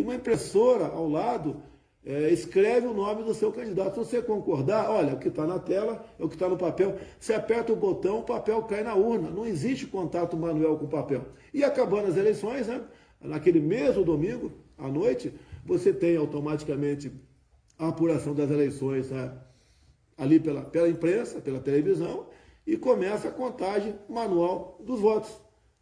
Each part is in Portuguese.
uma impressora ao lado escreve o nome do seu candidato. Se você concordar, olha, o que está na tela é o que está no papel. Você aperta o botão, o papel cai na urna. Não existe contato manual com o papel. E acabando as eleições, né, naquele mesmo domingo, à noite, você tem automaticamente a apuração das eleições, né, ali pela imprensa, pela televisão, e começa a contagem manual dos votos.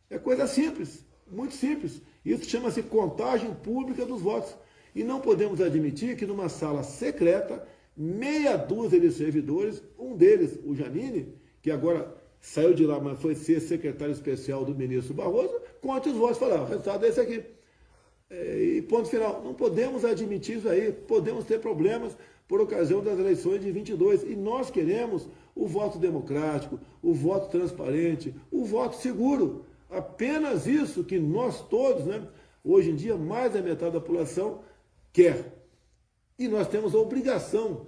É coisa simples, muito simples. Isso chama-se contagem pública dos votos. E não podemos admitir que numa sala secreta, meia dúzia de servidores, um deles, o Janine, que agora saiu de lá, mas foi ser secretário especial do ministro Barroso, conte os votos e fala, o resultado é esse aqui. E ponto final. Não podemos admitir isso aí. Podemos ter problemas por ocasião das eleições de 22. E nós queremos o voto democrático, o voto transparente, o voto seguro. Apenas isso que nós todos, né, hoje em dia, mais da metade da população quer. E nós temos a obrigação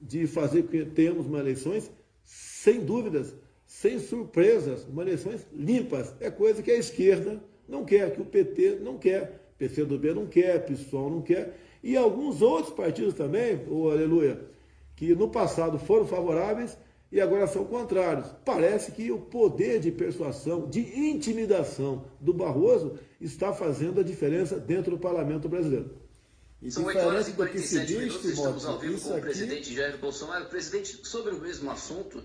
de fazer com que tenhamos uma eleições sem dúvidas, sem surpresas, uma eleições limpas. É coisa que a esquerda não quer, que o PT não quer, PCdoB não quer, PSOL não quer, e alguns outros partidos também, aleluia, que no passado foram favoráveis e agora são contrários. Parece que o poder de persuasão, de intimidação do Barroso está fazendo a diferença dentro do parlamento brasileiro. E são 8 horas e 47 minutos, estamos ao vivo com o presidente Jair Bolsonaro. Presidente, sobre o mesmo assunto,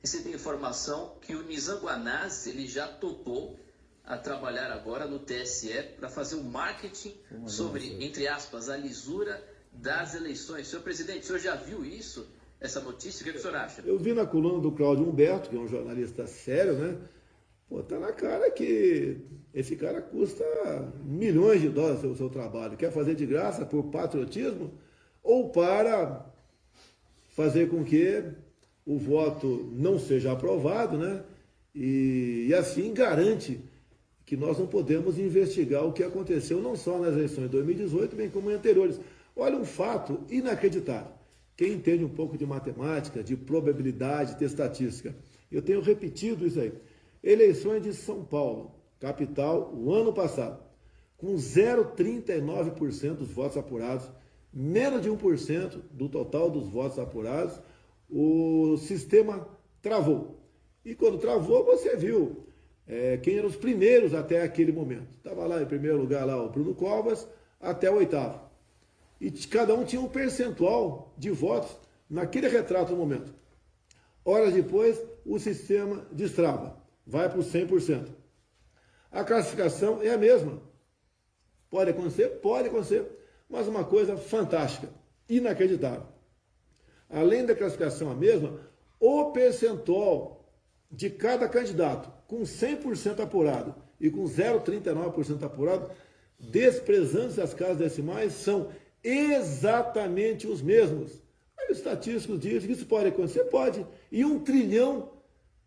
recebi informação que o Nizam Guanaz, ele já topou a trabalhar agora no TSE para fazer um marketing sobre, entre aspas, a lisura das eleições. Senhor presidente, o senhor já viu isso, essa notícia? O que o senhor acha? Eu vi na coluna do Cláudio Humberto, que é um jornalista sério, né? Pô, tá na cara que esse cara custa milhões de dólares o seu trabalho. Quer fazer de graça por patriotismo ou para fazer com que o voto não seja aprovado, né? E assim garante que nós não podemos investigar o que aconteceu não só nas eleições de 2018, bem como em anteriores. Olha um fato inacreditável. Quem entende um pouco de matemática, de probabilidade, de estatística, eu tenho repetido isso aí. Eleições de São Paulo, capital, o ano passado, com 0,39% dos votos apurados, menos de 1% do total dos votos apurados, o sistema travou. E quando travou, você viu quem eram os primeiros até aquele momento. Estava lá em primeiro lugar lá o Bruno Covas, até o oitavo. E cada um tinha um percentual de votos naquele retrato no momento. Horas depois, o sistema destrava, vai para os 100%. A classificação é a mesma. Pode acontecer? Pode acontecer. Mas uma coisa fantástica, inacreditável. Além da classificação a mesma, o percentual de cada candidato com 100% apurado e com 0,39% apurado, desprezando as casas decimais, são exatamente os mesmos. Aí os estatísticos dizem que isso pode acontecer? Pode. E 1 trilhão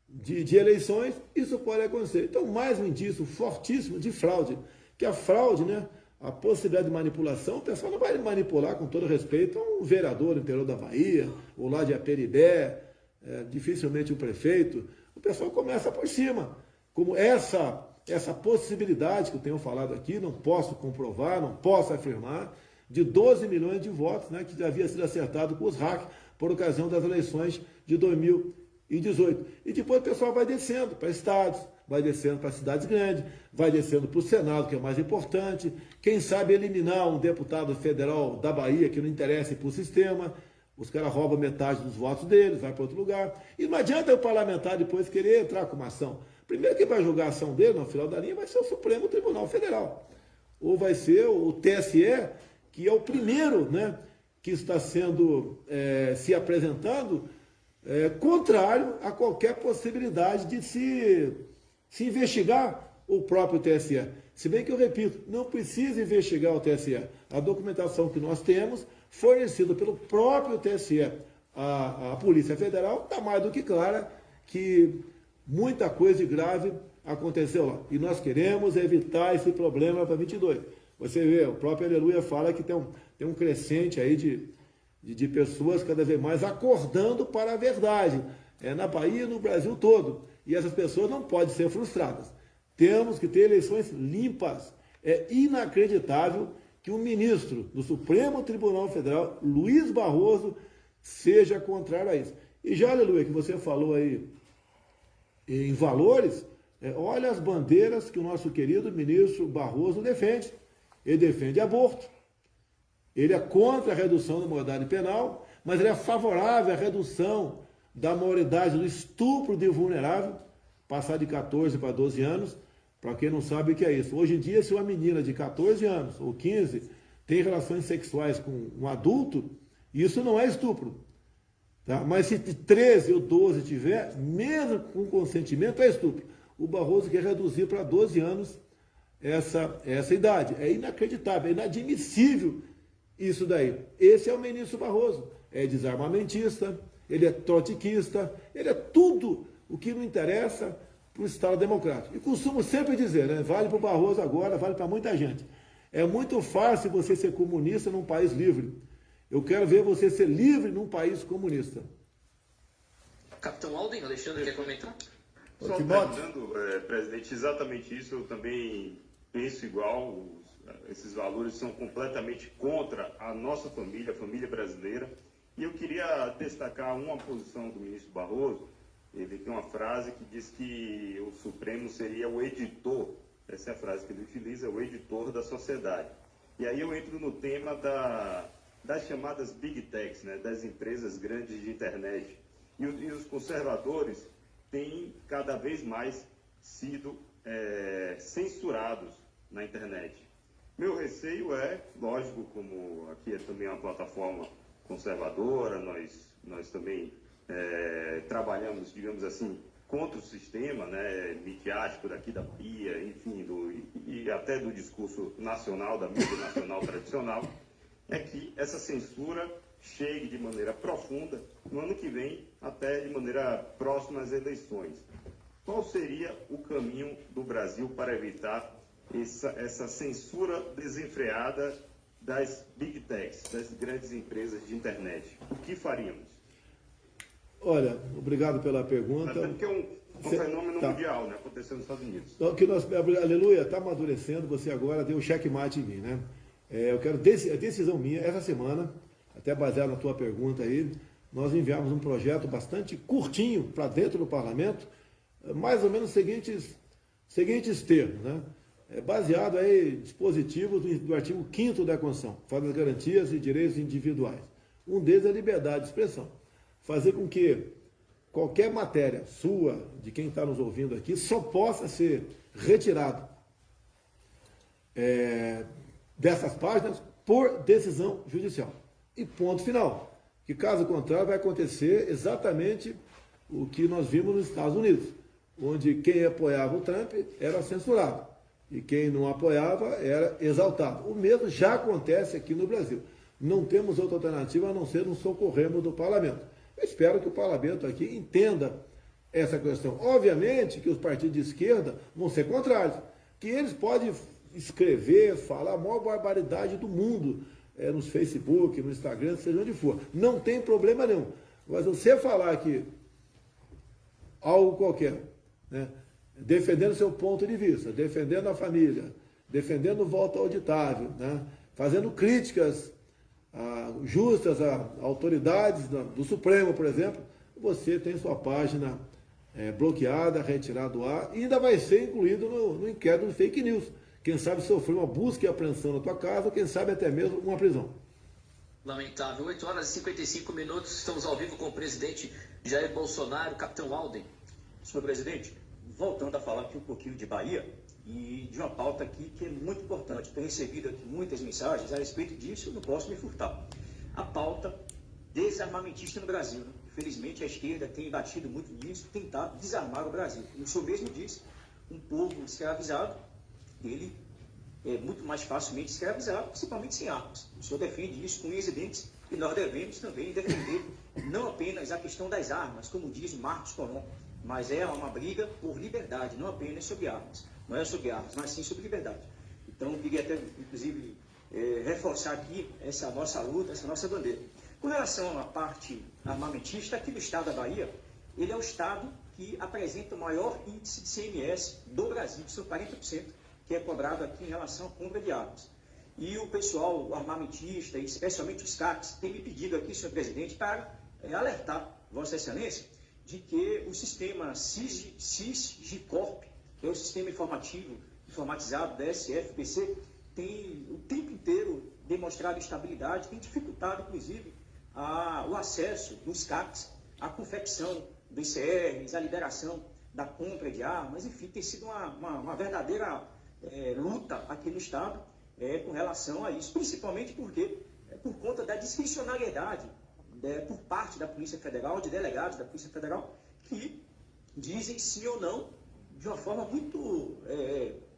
de eleições, isso pode acontecer. Então, mais um indício fortíssimo de fraude. Que a fraude, né, a possibilidade de manipulação, o pessoal não vai manipular, com todo respeito, um vereador do interior da Bahia, ou lá de Aperibé, dificilmente um prefeito. O pessoal começa por cima. Como essa possibilidade que eu tenho falado aqui, não posso comprovar, não posso afirmar, de 12 milhões de votos, né, que já havia sido acertado com os hackers por ocasião das eleições de 2018. E depois o pessoal vai descendo para estados, vai descendo para cidades grandes, vai descendo para o Senado, que é o mais importante. Quem sabe eliminar um deputado federal da Bahia que não interessa para o sistema, os caras roubam metade dos votos deles, vai para outro lugar. E não adianta o parlamentar depois querer entrar com uma ação. Primeiro quem vai julgar a ação dele, no final da linha, vai ser o Supremo Tribunal Federal. Ou vai ser o TSE, que é o primeiro, né, que está sendo, se apresentando, contrário a qualquer possibilidade de se investigar o próprio TSE. Se bem que eu repito, não precisa investigar o TSE. A documentação que nós temos, fornecida pelo próprio TSE, a Polícia Federal, está mais do que clara que muita coisa grave aconteceu lá. E nós queremos evitar esse problema para 22. Você vê, o próprio Aleluia fala que tem um crescente aí de pessoas cada vez mais acordando para a verdade. Na Bahia e no Brasil todo. E essas pessoas não podem ser frustradas. Temos que ter eleições limpas. É inacreditável que o ministro do Supremo Tribunal Federal, Luiz Barroso, seja contrário a isso. E já, aleluia, que você falou aí em valores, olha as bandeiras que o nosso querido ministro Barroso defende. Ele defende aborto, ele é contra a redução da maioridade penal, mas ele é favorável à redução da maioridade do estupro de vulnerável, passar de 14 para 12 anos, para quem não sabe o que é isso. Hoje em dia, se uma menina de 14 anos ou 15 tem relações sexuais com um adulto, isso não é estupro. Tá? Mas se de 13 ou 12 tiver, mesmo com consentimento, é estupro. O Barroso quer reduzir para 12 anos essa idade. É inacreditável, é inadmissível isso daí. Esse é o ministro Barroso. É desarmamentista, ele é trotskista, ele é tudo o que não interessa para o Estado democrático. E costumo sempre dizer, né, vale para o Barroso agora, vale para muita gente. É muito fácil você ser comunista num país livre. Eu quero ver você ser livre num país comunista. Capitão Alden, Alexandre, quer comentar? Só terminando, presidente, exatamente isso, eu também penso igual, esses valores são completamente contra a nossa família, a família brasileira. E eu queria destacar uma posição do ministro Barroso. Ele tem uma frase que diz que o Supremo seria o editor, essa é a frase que ele utiliza, o editor da sociedade. E aí eu entro no tema das chamadas Big Techs, né, das empresas grandes de internet. E os conservadores têm cada vez mais sido censurados na internet. Meu receio é, lógico, como aqui é também uma plataforma conservadora, nós também trabalhamos, digamos assim, contra o sistema, né, midiático daqui da Bahia, enfim, e até do discurso nacional, da mídia nacional tradicional, é que essa censura chegue de maneira profunda no ano que vem, até de maneira próxima às eleições. Qual seria o caminho do Brasil para evitar essa censura desenfreada das Big Techs, das grandes empresas de internet? O que faríamos? Olha, obrigado pela pergunta. Até porque é um fenômeno mundial, né, acontecendo nos Estados Unidos. Então, aleluia, está amadurecendo, você agora deu checkmate em mim, né? Eu quero, a decisão minha, essa semana, até baseado na tua pergunta aí, nós enviamos um projeto bastante curtinho para dentro do parlamento, mais ou menos os seguintes termos, né? Baseado aí em dispositivos do artigo 5º da Constituição, fala das garantias e direitos individuais. Um deles é a liberdade de expressão. Fazer com que qualquer matéria sua, de quem está nos ouvindo aqui, só possa ser retirado dessas páginas por decisão judicial. E ponto final. Que caso contrário vai acontecer exatamente o que nós vimos nos Estados Unidos, onde quem apoiava o Trump era censurado e quem não apoiava era exaltado. O mesmo já acontece aqui no Brasil. Não temos outra alternativa a não ser nos socorrermos do parlamento. Eu espero que o parlamento aqui entenda essa questão. Obviamente que os partidos de esquerda vão ser contrários, que eles podem escrever, falar a maior barbaridade do mundo, nos Facebook, no Instagram, seja onde for. Não tem problema nenhum. Mas você falar que algo qualquer, né, defendendo seu ponto de vista, defendendo a família, defendendo o voto auditável, né, fazendo críticas justas a autoridades do Supremo, por exemplo, você tem sua página bloqueada, retirada do ar, e ainda vai ser incluído no inquérito de fake news. Quem sabe sofrer uma busca e apreensão na tua casa, quem sabe até mesmo uma prisão. Lamentável. 8 horas e 55 minutos, estamos ao vivo com o presidente Jair Bolsonaro. Capitão Alden. Senhor presidente, voltando a falar aqui um pouquinho de Bahia e de uma pauta aqui que é muito importante. Tenho recebido aqui muitas mensagens a respeito disso, eu não posso me furtar. A pauta desarmamentista no Brasil. Né? Infelizmente, a esquerda tem batido muito nisso, tentado desarmar o Brasil. Como o senhor mesmo disse, um povo escravizado, ele é muito mais facilmente escravizado, principalmente sem armas. O senhor defende isso com unhas e dentes e nós devemos também defender não apenas a questão das armas, como diz Marcos Coron, mas é uma briga por liberdade, não apenas sobre armas. Não é sobre armas, mas sim sobre liberdade. Então, eu queria até, inclusive, reforçar aqui essa nossa luta, essa nossa bandeira. Com relação à parte armamentista, aqui do estado da Bahia, ele é o estado que apresenta o maior índice de CMS do Brasil, que são 40%, que é cobrado aqui em relação à compra de armas. E o pessoal armamentista, e especialmente os CACs, tem me pedido aqui, senhor presidente, para alertar Vossa Excelência de que o sistema SIS-GICORP, que é o sistema informatizado da SFPC, tem o tempo inteiro demonstrado instabilidade, tem dificultado, inclusive, o acesso dos CACs à confecção dos CRs, a liberação da compra de armas, enfim, tem sido uma verdadeira luta aqui no Estado com relação a isso, principalmente porque, por conta da discricionariedade por parte da Polícia Federal, de delegados da Polícia Federal, que dizem sim ou não de uma forma muito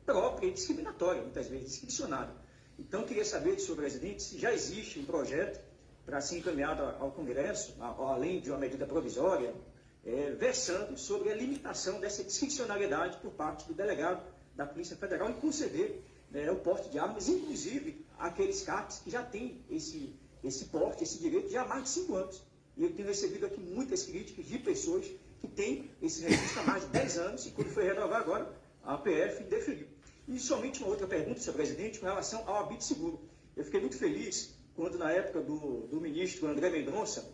própria e discriminatória, muitas vezes, discricionária. Então, queria saber do senhor presidente se já existe um projeto para ser encaminhado ao Congresso, além de uma medida provisória, versando sobre a limitação dessa discricionariedade por parte do delegado da Polícia Federal em conceder o porte de armas, inclusive aqueles CACs que já têm esse porte, esse direito já há mais de 5 anos. E eu tenho recebido aqui muitas críticas de pessoas que têm esse registro há mais de 10 anos e quando foi renovar agora, a PF deferiu. E somente uma outra pergunta, senhor presidente, com relação ao habite seguro. Eu fiquei muito feliz quando, na época do ministro André Mendonça,